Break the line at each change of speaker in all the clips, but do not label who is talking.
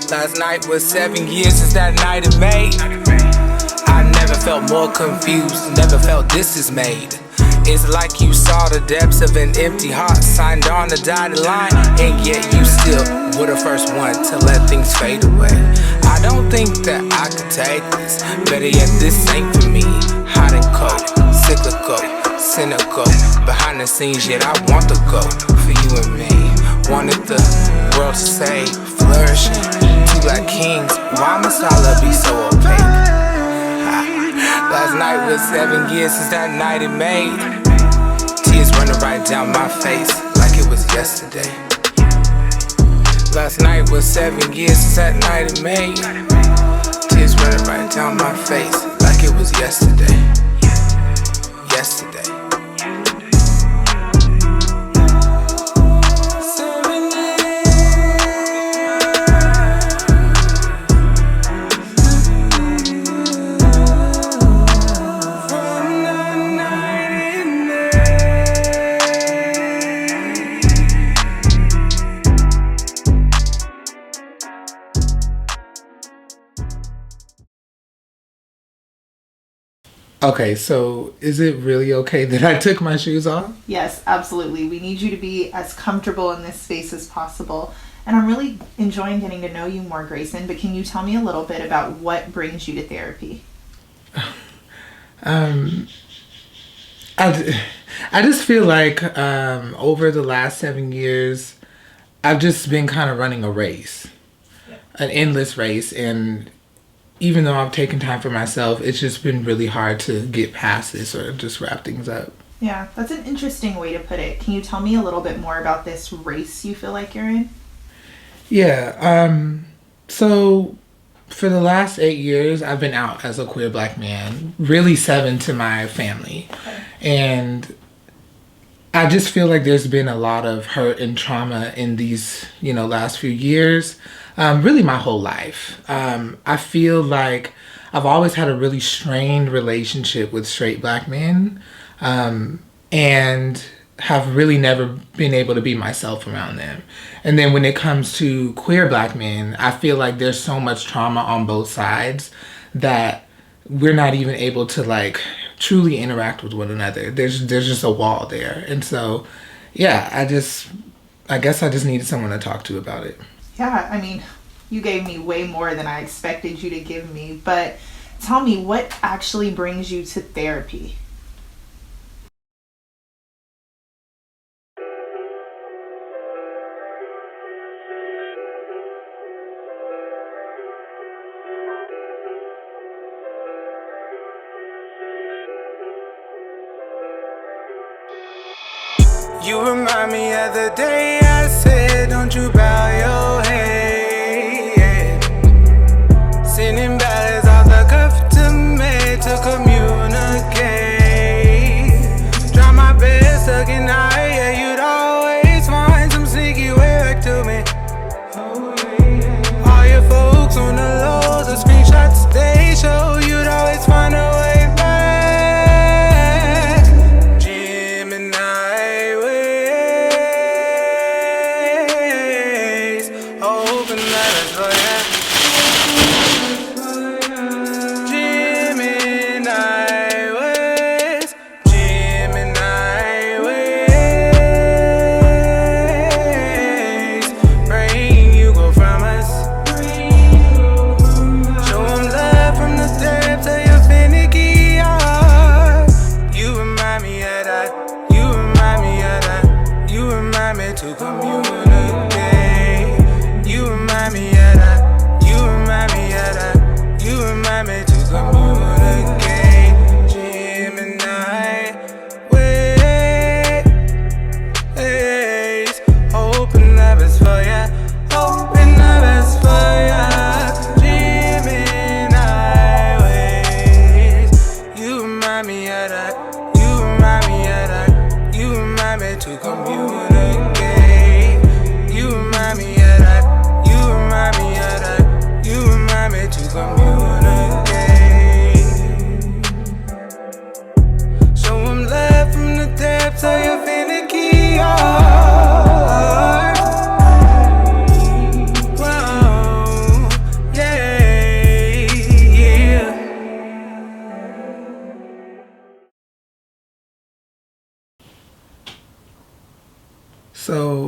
Last night was 7 years since that night in May. I never felt more confused, never felt dismayed. It's like you saw the depths of an empty heart, signed on the dotted line, and yet you still were the first one to let things fade away. I don't think that I could take this, better yet this ain't for me. Hot and cold, cyclical, cynical, behind the scenes, yet I want the go for you and me. Wanted the world to say, flourishing, two black kings, why must our love be so opaque? Last night was 7 years since that night in May. Tears running right down my face like it was yesterday. Last night was 7 years since that night in May. Tears running right down my face like it was yesterday. Yesterday.
Okay, so is it really okay that I took my shoes off?
Yes, absolutely. We need you to be as comfortable in this space as possible. And I'm really enjoying getting to know you more, Grayson, but can you tell me a little bit about what brings you to therapy?
I just feel like over the last 7 years, I've just been kind of running a race, an endless race, and even though I've taken time for myself, it's just been really hard to get past this or just wrap things up.
Yeah, that's an interesting way to put it. Can you tell me a little bit more about this race you feel like you're in?
Yeah, so for the last 8 years, I've been out as a queer black man, really 7 to my family. Okay. And I just feel like there's been a lot of hurt and trauma in these, last few years. Really my whole life. I feel like I've always had a really strained relationship with straight black men, and have really never been able to be myself around them. And then when it comes to queer black men, I feel like there's so much trauma on both sides that we're not even able to truly interact with one another. There's just a wall there. And so, yeah, I guess I just needed someone to talk to about it.
Yeah, I mean, you gave me way more than I expected you to give me, but tell me, what actually brings you to therapy?
You remind me of the day I said, don't you bow your head. Sending ballads off the cuff to me to communicate. Try my best again, yeah, you'd always find some sneaky way back to me. All your folks on the low, the screenshots they show, you'd always find a way back.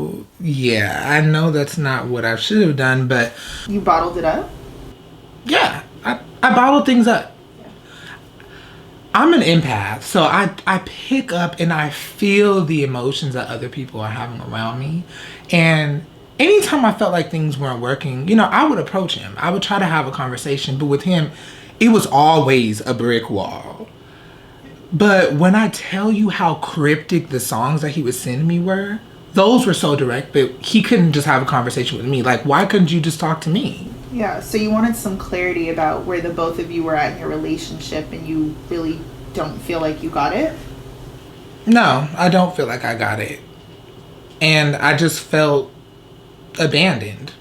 So, yeah, I know that's not what I should have done, but
You bottled it up?
yeah, I bottle things up. I'm an empath, so I pick up and I feel the emotions that other people are having around me. And anytime I felt like things weren't working, you know, I would approach him. I would try to have a conversation, but with him, it was always a brick wall. But when I tell you how cryptic the songs that he was sending me were, those were so direct that he couldn't just have a conversation with me. Like, why couldn't you just talk to me?
Yeah, so you wanted some clarity about where the both of you were at in your relationship, and you really don't feel like you got it?
No, I don't feel like I got it. And I just felt abandoned.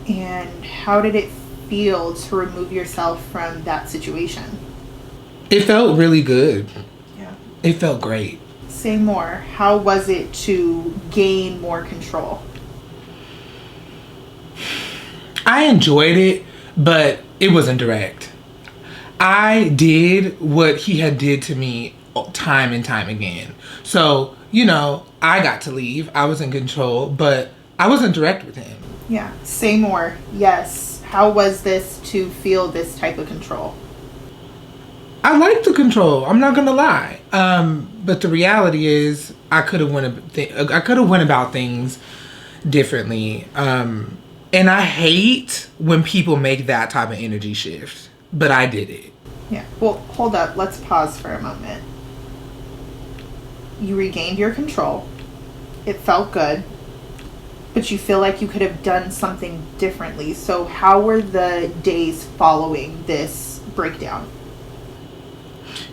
And how did it feel to remove yourself from that situation?
It felt really good.
Yeah.
It felt great.
Say more. How was it to gain more control?
I enjoyed it, but it wasn't direct. I did what he had did to me time and time again. So, you know, I got to leave. I was in control, but I wasn't direct with him.
Yeah. Say more. Yes. How was this to feel this type of control?
I like the control. I'm not gonna lie. But the reality is, I could have went about things differently. And I hate when people make that type of energy shift. But I did it.
Yeah. Well, hold up. Let's pause for a moment. You regained your control. It felt good. But you feel like you could have done something differently. So how were the days following this breakdown?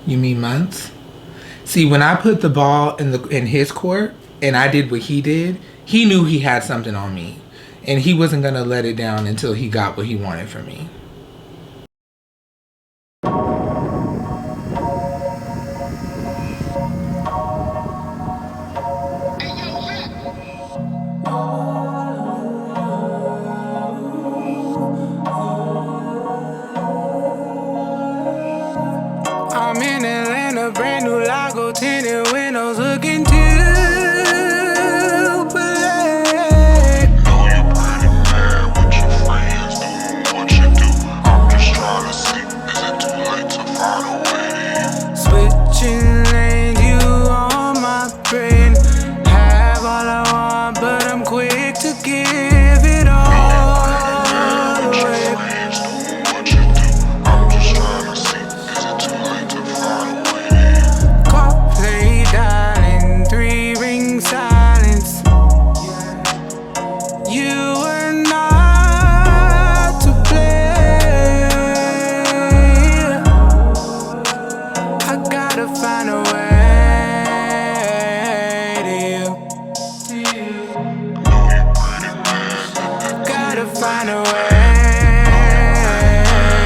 You mean months? See, when I put the ball in his court and I did what he did, he knew he had something on me. And he wasn't going to let it down until he got what he wanted from me.
I'm in Atlanta, brand new Lago, tinted windows, looking to play.
Know you pretty mad with your friends doing what you do. I'm just trying to see, is it too late to find a way?
Switching lanes, you on my brain. Have all I want, but I'm quick to give it all away.
Friends doing what you do. I'm just trying to see, is it too late to find a way?
Call, play, dialing, 3-ring silence. You were not to blame. I gotta find a way to you. Gotta find a way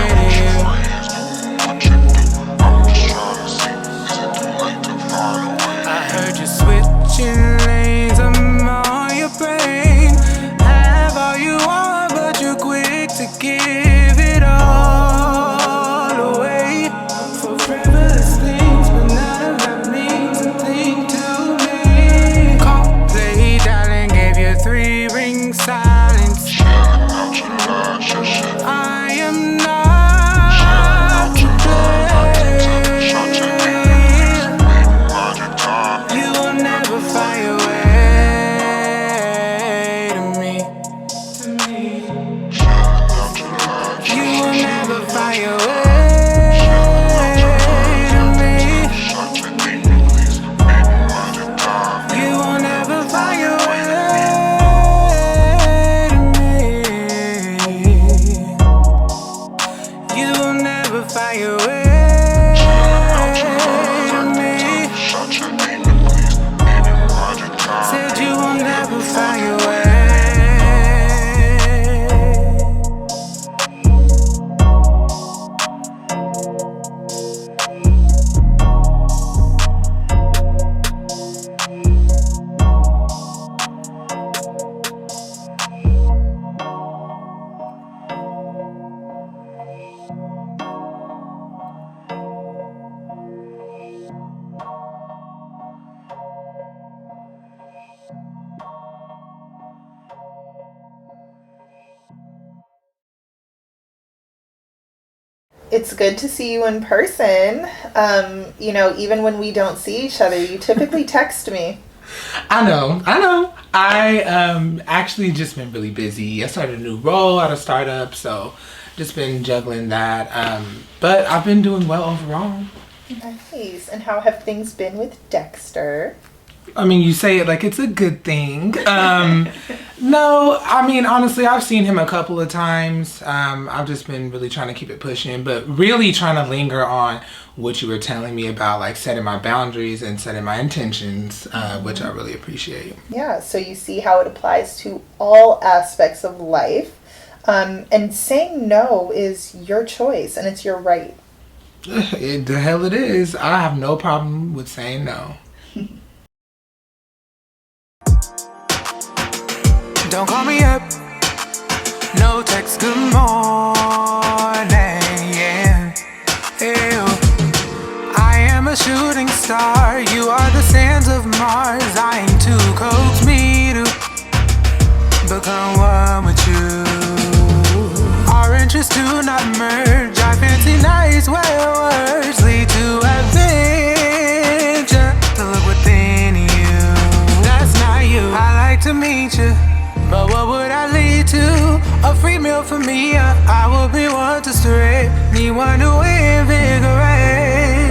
to you.
Friends doing what you do. I'm just trying to see, is it too late to find a way?
I heard you switching lanes, I'm on your brain. Have all you want, but you're quick to give it all away. For frivolous things, but none of that means a thing to me. Call, play, dialing, gave you 3-ring silence.
Shouting out your love.
It's good to see you in person. You know, even when we don't see each other, you typically text me.
I know. I actually just been really busy. I started a new role at a startup, so just been juggling that. But I've been doing well overall.
Nice. And how have things been with Dexter?
I mean, you say it like it's a good thing. No, I mean, honestly, I've seen him a couple of times. I've just been really trying to keep it pushing, but really trying to linger on what you were telling me about, like setting my boundaries and setting my intentions, which I really appreciate.
Yeah, so you see how it applies to all aspects of life. And saying no is your choice and it's your right.
The hell it is. I have no problem with saying no.
Don't call me up, no text, good morning, yeah. Ew. I am a shooting star, you are the sands of Mars. I ain't too coax me to become one with you. Our interests do not merge, I fancy nice words lead to adventure. To look within you, that's not you. I like to meet you, but what would I lead to? A free meal for me, I will be one to stray. Need one to invigorate.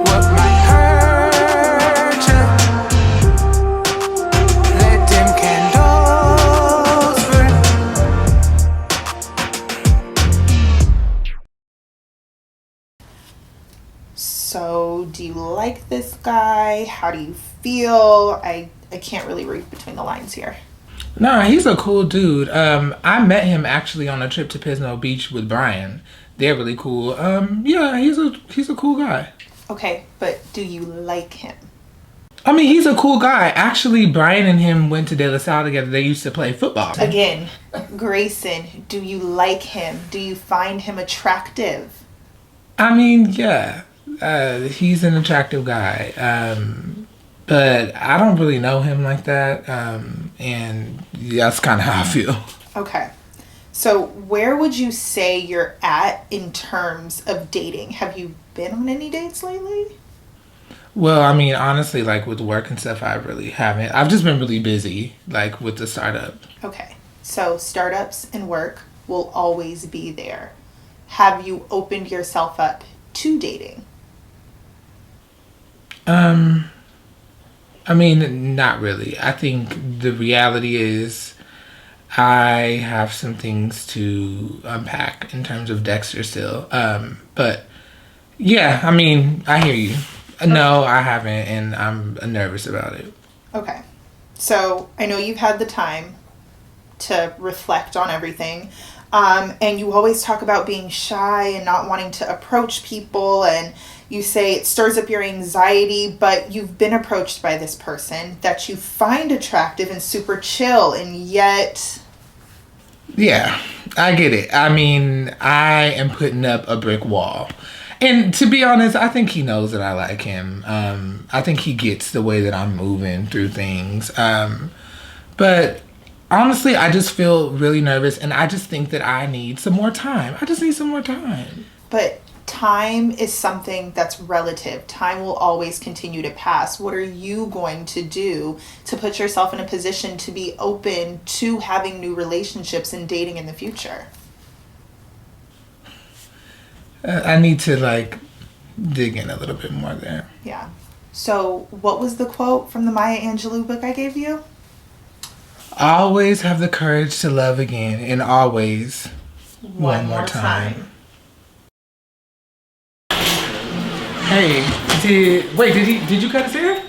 What might hurt you? Let them candles burn.
So, do you like this guy? How do you feel? I can't really read between the lines here.
Nah, he's a cool dude. I met him actually on a trip to Pismo Beach with Brian. They're really cool. Yeah, he's a cool guy.
Okay, but do you like him?
I mean, he's a cool guy. Actually, Brian and him went to De La Salle together. They used to play football.
Again, Grayson, do you like him? Do you find him attractive?
I mean, yeah. He's an attractive guy. But I don't really know him like that. And that's kind of how I feel.
Okay. So where would you say you're at in terms of dating? Have you been on any dates lately?
Well, I mean, honestly, like with work and stuff, I really haven't. I've just been really busy, like with the startup.
Okay. So startups and work will always be there. Have you opened yourself up to dating?
I mean, not really. I think the reality is I have some things to unpack in terms of Dexter still. But yeah, I mean, I hear you. No, I haven't, and I'm nervous about it.
Okay. So I know you've had the time to reflect on everything. And you always talk about being shy and not wanting to approach people, and you say it stirs up your anxiety, but you've been approached by this person that you find attractive and super chill, and yet...
Yeah, I get it. I mean, I am putting up a brick wall. And to be honest, I think he knows that I like him. I think he gets the way that I'm moving through things. But honestly, I just feel really nervous, and I just think that I need some more time. I just need some more time.
But time is something that's relative. Time will always continue to pass. What are you going to do to put yourself in a position to be open to having new relationships and dating in the future?
I need to like dig in a little bit more there.
Yeah. So what was the quote from the Maya Angelou book I gave you?
Always have the courage to love again, and always one more time. Hey, did you cut his hair?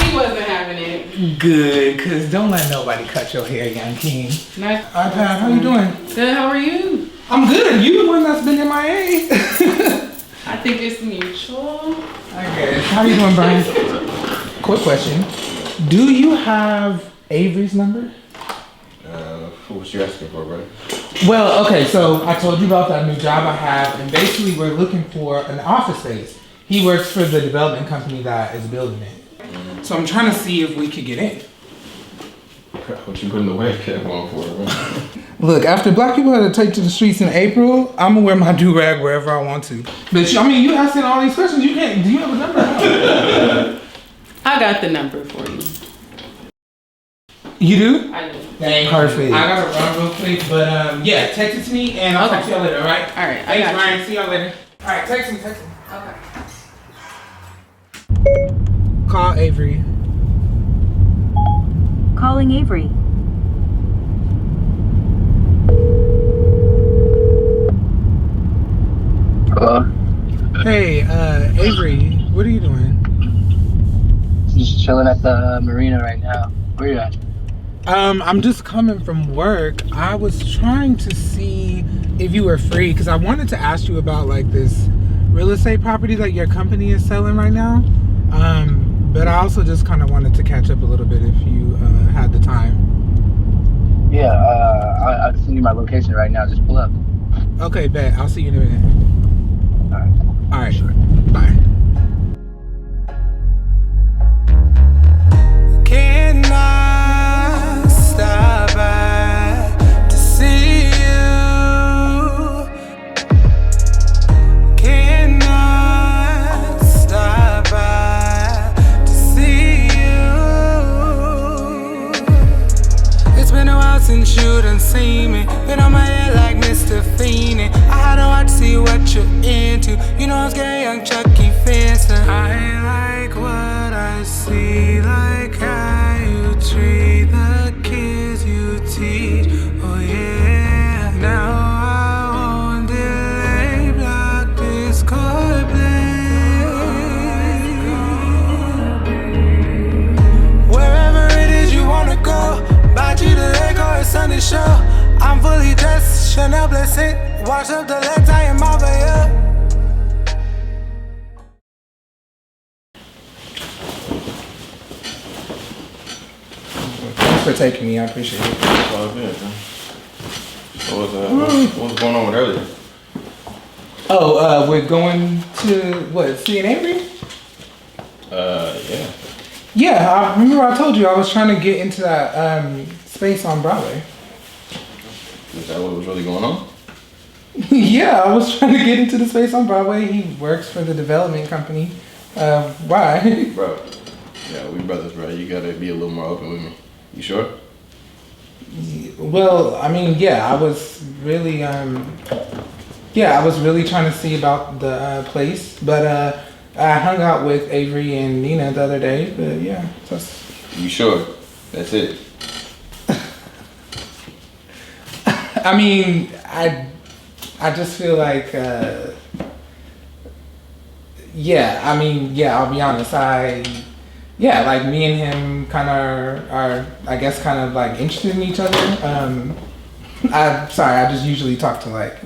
He wasn't having it.
Good, cause don't let nobody cut your hair, young king.
Nice.
iPad, how you doing?
Good, how are you?
I'm good. You the one that's been MIA.
I think it's mutual.
I guess. How you doing, Brian? Quick question. Do you have Avery's number?
What you asking for, brother?
Well, okay, so I told you about that new job I have, and basically we're looking for an office space. He works for the development company that is building it. So I'm trying to see if we could get in.
What you putting the webcam on for, bro?
Look, after black people had to take to the streets in April, I'm gonna wear my do-rag wherever I want to. But I mean, you asking all these questions, you can't, do you have a number?
I got the number for you.
You do?
I do.
Dang, perfect. I gotta run real quick, but yeah, text it to me and I'll talk to y'all later, alright?
Alright,
Thanks, Ryan. See y'all later. Alright, text me.
Okay.
Call Avery.
Calling Avery.
Hello?
Hey, Avery, what are you doing?
Just chilling at the marina right now. Where you at?
I'm just coming from work. I was trying to see if you were free because I wanted to ask you about like this real estate property that your company is selling right now. But I also just kind of wanted to catch up a little bit if you had the time.
Yeah, I'll send you my location right now. Just pull up.
Okay, bet. I'll see you in a minute.
Alright.
All right.
Sure.
Bye. Can I stop by to see you? Can I stop by to see you? It's been a while since you done seen me. Been on my head like Mr. Feeney. I had to watch, see what you're into. You know I'm scared, young Chucky Fencer. I like what I see, like how you treat the kids you teach. Oh yeah. Now I won't delay, block Discord play. Wherever it is you wanna go, Bachi the Lego or Sunday show. I'm fully dressed, Chanel blessing. Wash up the legs, I am over here. Thanks for taking me, I appreciate it.
It's all good, man. What was going on with earlier?
Oh, we're going to, what, see an Avery?
Yeah.
Yeah, I remember I told you I was trying to get into that space on Broadway.
Is that what was really going on?
Yeah, I was trying to get into the space on Broadway. He works for the development company. Why?
Bro. Yeah, we brothers, bro. You gotta be a little more open with me. You sure?
Well, I mean, yeah, I was really trying to see about the place, but I hung out with Avery and Nina the other day, but yeah.
You sure? That's it.
I mean, I just feel like, I'll be honest. Like me and him kind of are, I guess, kind of like interested in each other. I just usually talk to like,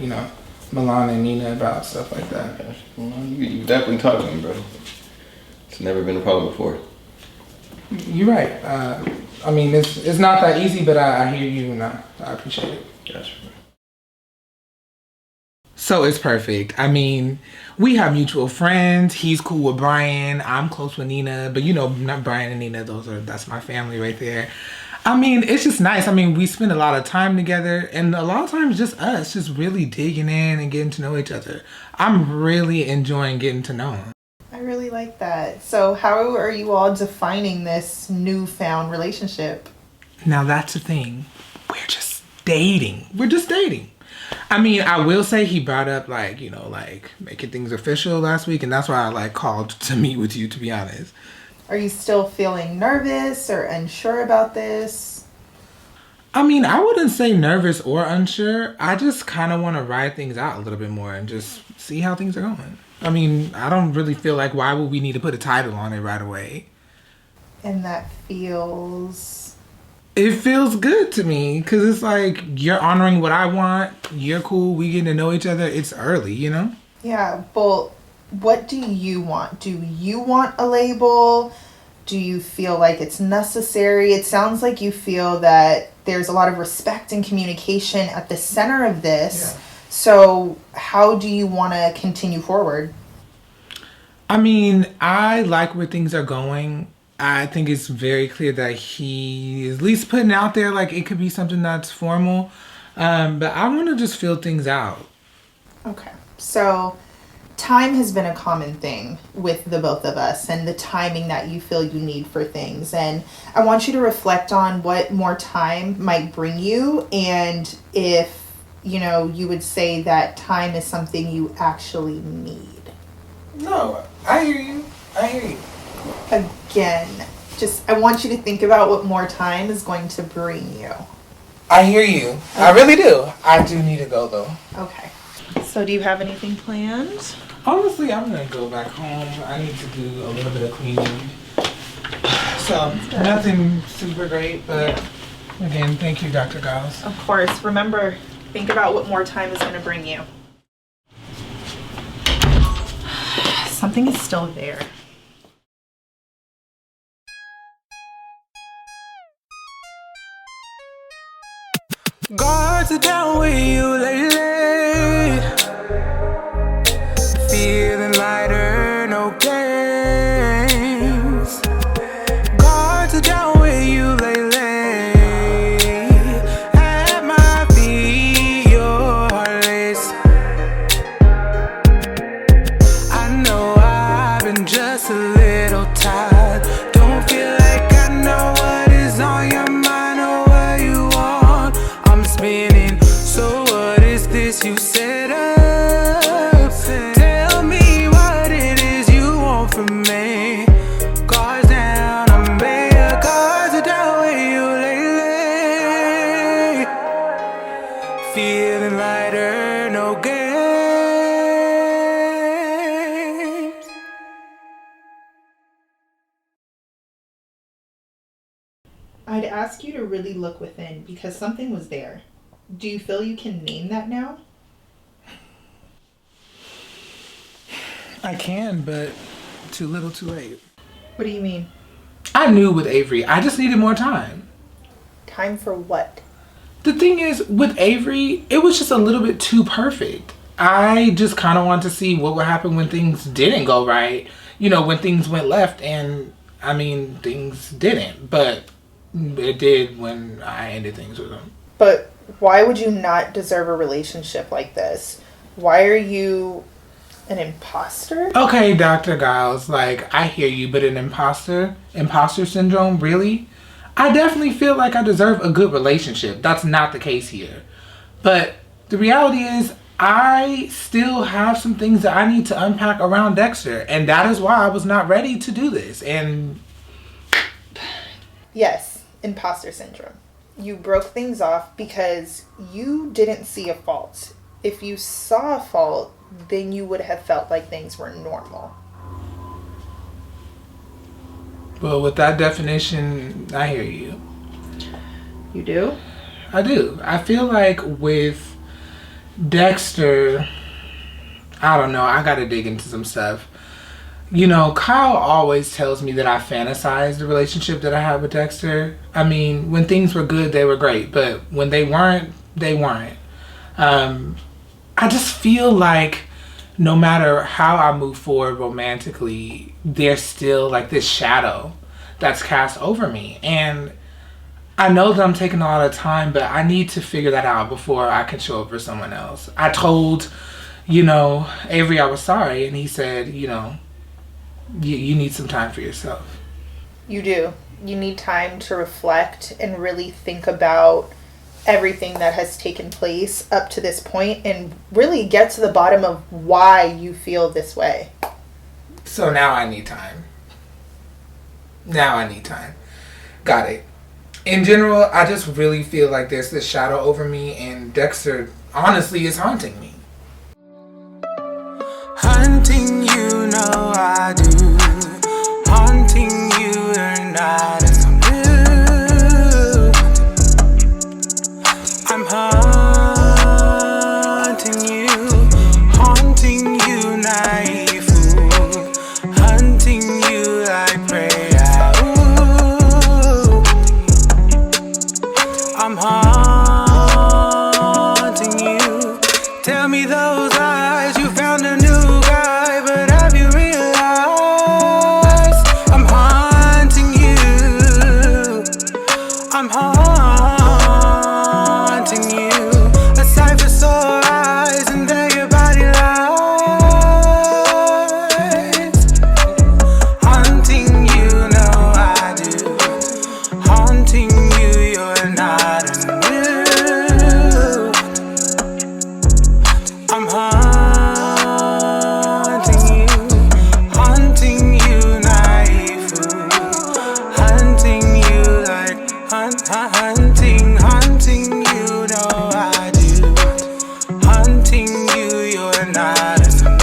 Milan and Nina about stuff like that.
You definitely talk to me, bro. It's never been a problem before.
You're right. I mean, it's not that easy, but I hear you and I appreciate it.
Gotcha.
So it's perfect. I mean, we have mutual friends. He's cool with Brian. I'm close with Nina, but not Brian and Nina. That's my family right there. I mean, it's just nice. I mean, we spend a lot of time together, and a lot of times just us, just really digging in and getting to know each other. I'm really enjoying getting to know him.
I really like that. So how are you all defining this newfound relationship?
Now that's the thing. We're just dating. I mean, I will say he brought up like making things official last week, and that's why I called to meet with you, to be honest.
Are you still feeling nervous or unsure about this?
I mean, I wouldn't say nervous or unsure. I just kind of want to ride things out a little bit more and just see how things are going. I mean, I don't really feel like why would we need to put a title on it right away?
And that feels...
It feels good to me because it's like you're honoring what I want. You're cool. We getting to know each other. It's early,
Yeah, well, what do you want? Do you want a label? Do you feel like it's necessary? It sounds like you feel that there's a lot of respect and communication at the center of this. Yeah. So how do you want to continue forward?
I mean, I like where things are going. I think it's very clear that he is at least putting out there like it could be something that's formal. But I want to just feel things out.
Okay. So time has been a common thing with the both of us and the timing that you feel you need for things. And I want you to reflect on what more time might bring you and if, you would say that time is something you actually need.
No, I hear you.
Again, I want you to think about what more time is going to bring you.
I hear you. Okay. I really do. I do need to go though.
Okay. So do you have anything planned?
Honestly, I'm going to go back home. I need to do a little bit of cleaning. So, nothing super great, but again, thank you, Dr. Giles.
Of course. Remember, think about what more time is going to bring you. Something is still there.
Guards are down with you lately. Feeling lighter, no games. Guards are down with you lately. At my feet, your heart lace. I know I've been just a little tired. Don't feel like I know what is on your mind or what you want. I'm spinning. So what is this you set up? Tell me what it is you want from me. Guards down, I'm bare. Guards are down with you lately. Feeling lighter, no games.
I'd ask you to really look within because something was there. Do you feel you can name that now?
I can, but too little, too late.
What do you mean?
I knew with Avery, I just needed more time.
Time for what?
The thing is, with Avery, it was just a little bit too perfect. I just kind of wanted to see what would happen when things didn't go right. When things went left, and things didn't, but it did when I ended things with him.
But why would you not deserve a relationship like this? Why are you an imposter?
Okay, Dr. Giles, I hear you, but an imposter syndrome, really? I definitely feel like I deserve a good relationship. That's not the case here. But the reality is, I still have some things that I need to unpack around Dexter, and that is why I was not ready to do this. And
yes, imposter syndrome. You broke things off because you didn't see a fault. If you saw a fault, then you would have felt like things were normal.
Well, with that definition, I hear you.
You do?
I do. I feel like with Dexter, I don't know, I gotta dig into some stuff. Kyle always tells me that I fantasize the relationship that I had with Dexter. When things were good, they were great. But when they weren't, they weren't. I just feel like no matter how I move forward romantically, there's still this shadow that's cast over me. And I know that I'm taking a lot of time, but I need to figure that out before I can show up for someone else. I told, Avery I was sorry, and he said, you need some time for yourself.
You do. You need time to reflect and really think about everything that has taken place up to this point and really get to the bottom of why you feel this way.
So now I need time. Got it. In general, I just really feel like there's this shadow over me, and Dexter honestly is haunting me.
Hunting you, know I do. Haunting you, you're not as I'm new. I'm haunting you, naive fool. Hunting you like prey. I'm haunting you. Tell me hunting you like hunting you, know I do. Hunting you, you're not new.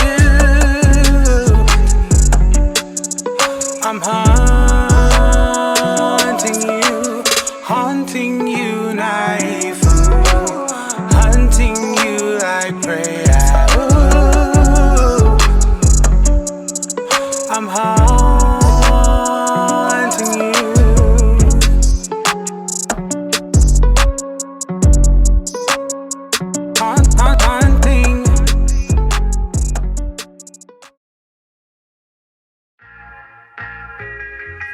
I'm haunting you, naive fool. Hunting you like prey. I'm haunting you. Haunting.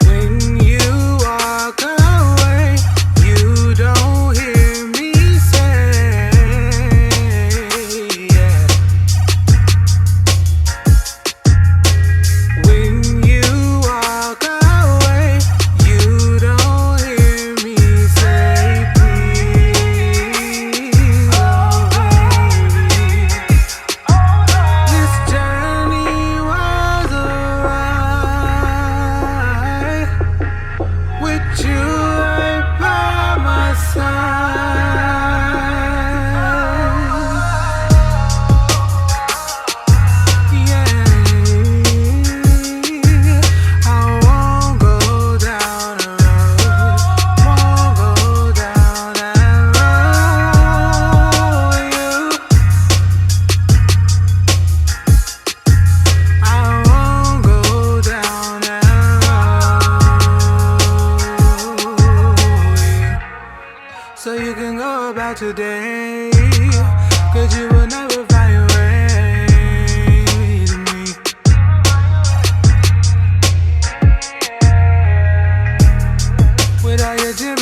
When you walk away, you don't hear me say, yeah. When you walk away, you don't hear me say, please, oh baby. This journey was alright with you right by my side. Yeah, I won't go down a road, won't go down that road with you. I won't go down that road. So you can go about today, 'cause you will never find your way to me. With all your gym